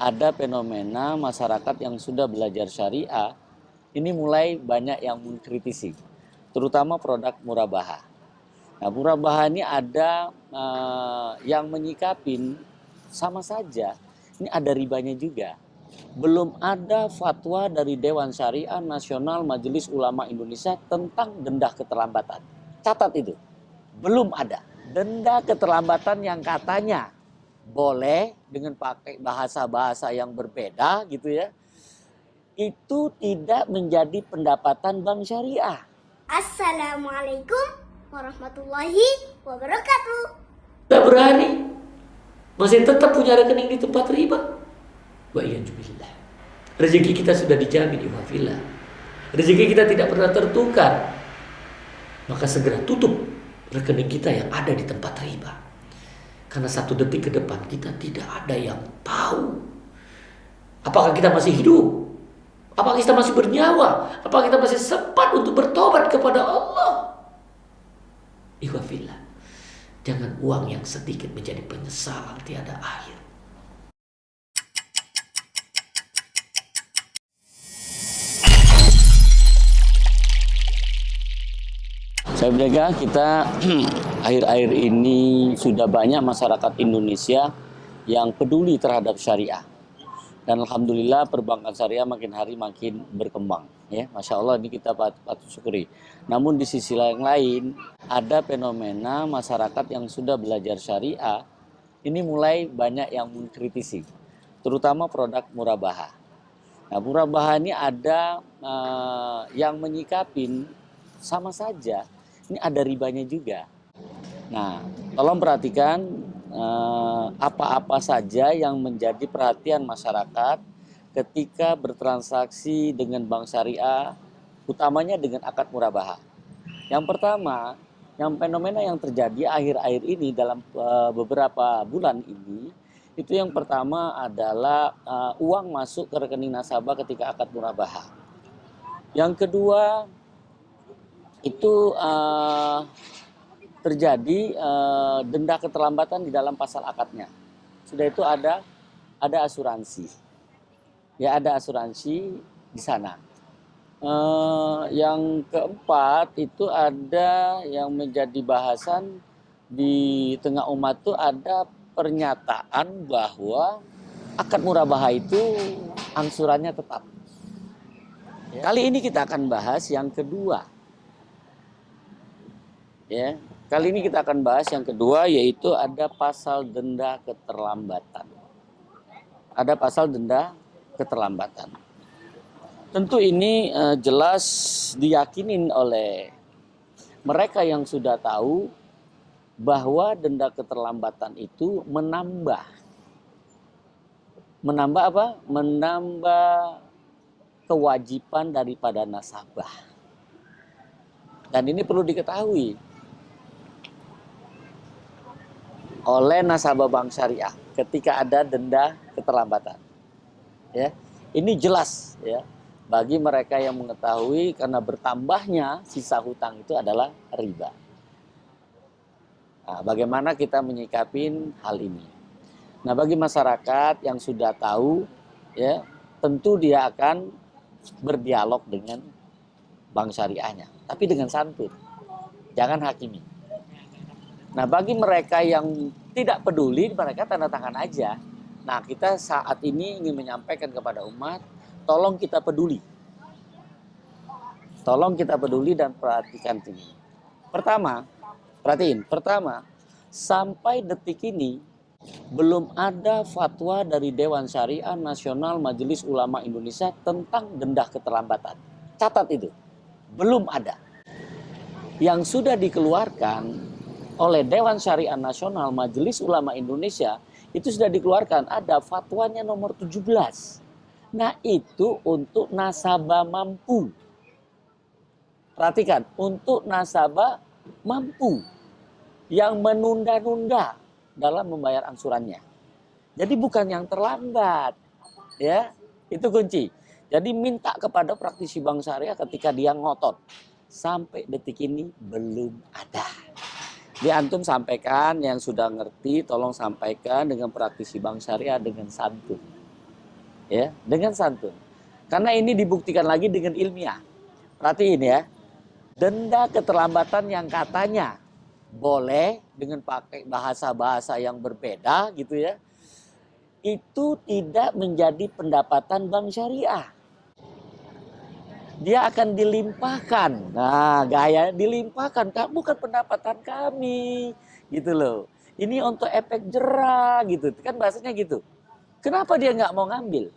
ada fenomena masyarakat yang sudah belajar syariah, ini mulai banyak yang mengkritisi, terutama produk murabaha. Nah, murabaha ini ada yang menyikapin sama saja, ini ada ribanya juga. Belum ada fatwa dari Dewan Syariah Nasional Majelis Ulama Indonesia tentang denda keterlambatan. Catat itu, belum ada. Denda keterlambatan yang katanya boleh dengan pakai bahasa-bahasa yang berbeda gitu ya, itu tidak menjadi pendapatan bank syariah. Assalamualaikum warahmatullahi wabarakatuh. Tidak berani, masih tetap punya rekening di tempat riba. Wa'iyadzubillah. Rezeki kita sudah dijamin, ihwafillah. Rezeki kita tidak pernah tertukar. Maka segera tutup rekening kita yang ada di tempat riba. Karena 1 detik ke depan kita tidak ada yang tahu. Apakah kita masih hidup? Apakah kita masih bernyawa? Apakah kita masih sempat untuk bertobat kepada Allah? Ihwafillah. Jangan uang yang sedikit menjadi penyesalan tiada akhir. Saya berjaga kita akhir-akhir ini sudah banyak masyarakat Indonesia yang peduli terhadap syariah. Dan alhamdulillah perbankan syariah makin hari makin berkembang. Ya, Masya Allah ini kita patut syukuri. Namun di sisi lain ada fenomena masyarakat yang sudah belajar syariah, ini mulai banyak yang mengkritisi, terutama produk murabaha. Nah, murabaha ini ada yang menyikapin sama saja, ini ada ribanya juga. Nah, tolong perhatikan apa-apa saja yang menjadi perhatian masyarakat ketika bertransaksi dengan bank syariah, utamanya dengan akad murabaha. Yang pertama, yang fenomena yang terjadi akhir-akhir ini dalam beberapa bulan ini, itu yang pertama adalah uang masuk ke rekening nasabah ketika akad murabaha. Yang kedua, itu terjadi denda keterlambatan di dalam pasal akadnya. Sudah itu ada asuransi. Ya, ada asuransi di sana. Yang keempat itu ada yang menjadi bahasan di tengah umat itu ada pernyataan bahwa akad murabaha itu angsurannya tetap. Kali ini kita akan bahas yang kedua. Ya, kali ini kita akan bahas yang kedua, yaitu ada pasal denda keterlambatan. Ada pasal denda keterlambatan. Tentu ini jelas diyakinin oleh mereka yang sudah tahu bahwa denda keterlambatan itu menambah apa? Menambah kewajiban daripada nasabah. Dan ini perlu diketahui oleh nasabah bank syariah ketika ada denda keterlambatan. Ya, ini jelas ya bagi mereka yang mengetahui, karena bertambahnya sisa hutang itu adalah riba. Nah, bagaimana kita menyikapin hal ini? Nah, bagi masyarakat yang sudah tahu, ya tentu dia akan berdialog dengan bank syariahnya, tapi dengan santun, jangan hakimi. Nah, bagi mereka yang tidak peduli, mereka tanda tangan aja. Nah, kita saat ini ingin menyampaikan kepada umat, tolong kita peduli. Tolong kita peduli dan perhatikan ini. Pertama, sampai detik ini belum ada fatwa dari Dewan Syariah Nasional Majelis Ulama Indonesia tentang denda keterlambatan. Catat itu, belum ada. Yang sudah dikeluarkan oleh Dewan Syariah Nasional Majelis Ulama Indonesia itu sudah dikeluarkan, ada fatwanya nomor 17. Nah, itu untuk nasabah mampu. Perhatikan, untuk nasabah mampu yang menunda-nunda dalam membayar angsurannya. Jadi bukan yang terlambat, ya, itu kunci. Jadi minta kepada praktisi bank syariah ketika dia ngotot, sampai detik ini belum ada. Di antum sampaikan yang sudah ngerti, tolong sampaikan dengan praktisi bank syariah dengan santun. ya, dengan santun. Karena ini dibuktikan lagi dengan ilmiah. Perhatiin ya, denda keterlambatan yang katanya boleh dengan pakai bahasa-bahasa yang berbeda gitu ya, itu tidak menjadi pendapatan bank syariah. Dia akan dilimpahkan. Nah, gaya dilimpahkan, bukan pendapatan kami, gitu loh. Ini untuk efek jerah, gitu. Kan bahasanya gitu. Kenapa dia nggak mau ngambil?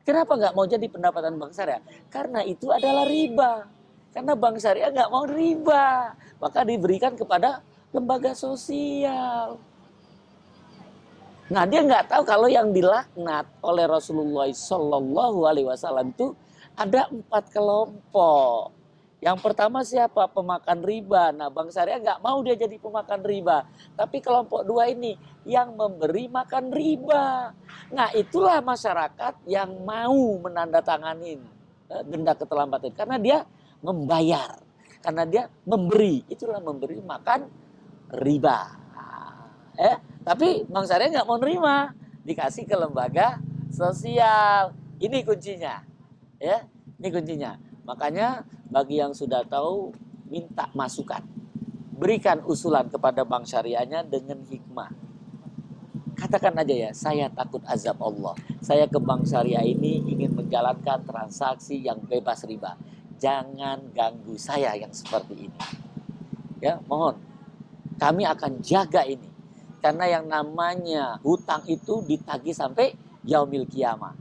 Kenapa nggak mau jadi pendapatan bank syariah? Karena itu adalah riba. Karena bank syariah nggak mau riba. Maka diberikan kepada lembaga sosial. Nah, dia nggak tahu kalau yang dilaknat oleh Rasulullah Shallallahu Alaihi Wasallam itu ada 4 kelompok. Yang pertama siapa? Pemakan riba. Nah, bank syariah nggak mau dia jadi pemakan riba. Tapi kelompok 2 ini yang memberi makan riba. Nah, itulah masyarakat yang mau menandatangani denda keterlambatan karena dia membayar, karena dia memberi. Itulah memberi makan riba. Tapi bank syariah nggak mau nerima, dikasih ke lembaga sosial. Ini kuncinya, ya. Ini kuncinya. Makanya bagi yang sudah tahu, minta masukan, berikan usulan kepada bank syariahnya dengan hikmah. Katakan aja ya, saya takut azab Allah. Saya ke bank syariah ini ingin menjalankan transaksi yang bebas riba. Jangan ganggu saya yang seperti ini. Ya, mohon. Kami akan jaga ini. Karena yang namanya hutang itu ditagih sampai yaumil kiamah.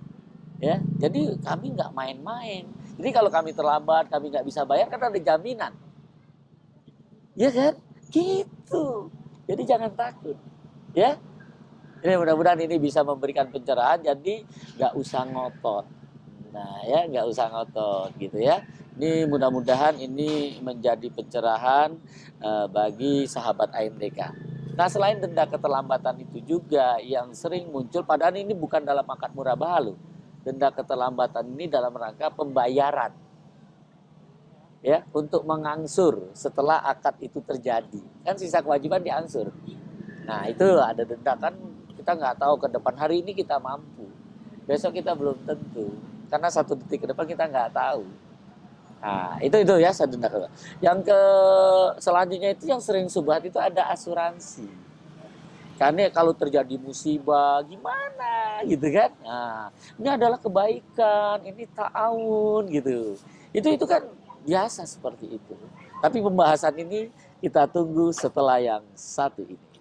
Ya, jadi kami nggak main-main. Jadi kalau kami terlambat, kami nggak bisa bayar, kan ada jaminan. Ya kan? Gitu. Jadi jangan takut. Ya. Ini mudah-mudahan ini bisa memberikan pencerahan, jadi nggak usah ngotot. Nah ya, nggak usah ngotot gitu ya. Ini mudah-mudahan ini menjadi pencerahan bagi sahabat AMDK. Nah, selain denda keterlambatan itu juga yang sering muncul, padahal ini bukan dalam akad murabah loh. Denda keterlambatan ini dalam rangka pembayaran. Ya, untuk mengangsur setelah akad itu terjadi. Kan sisa kewajiban diangsur. Nah, itu ada denda, kan kita nggak tahu ke depan, hari ini kita mampu. Besok kita belum tentu. Karena 1 detik ke depan kita nggak tahu. Nah, itu ya denda. Yang selanjutnya itu yang sering subhat itu ada asuransi. Karena kalau terjadi musibah gimana gitu kan. Nah, ini adalah kebaikan, ini ta'awun gitu. Itu kan biasa seperti itu. Tapi pembahasan ini kita tunggu setelah yang satu ini.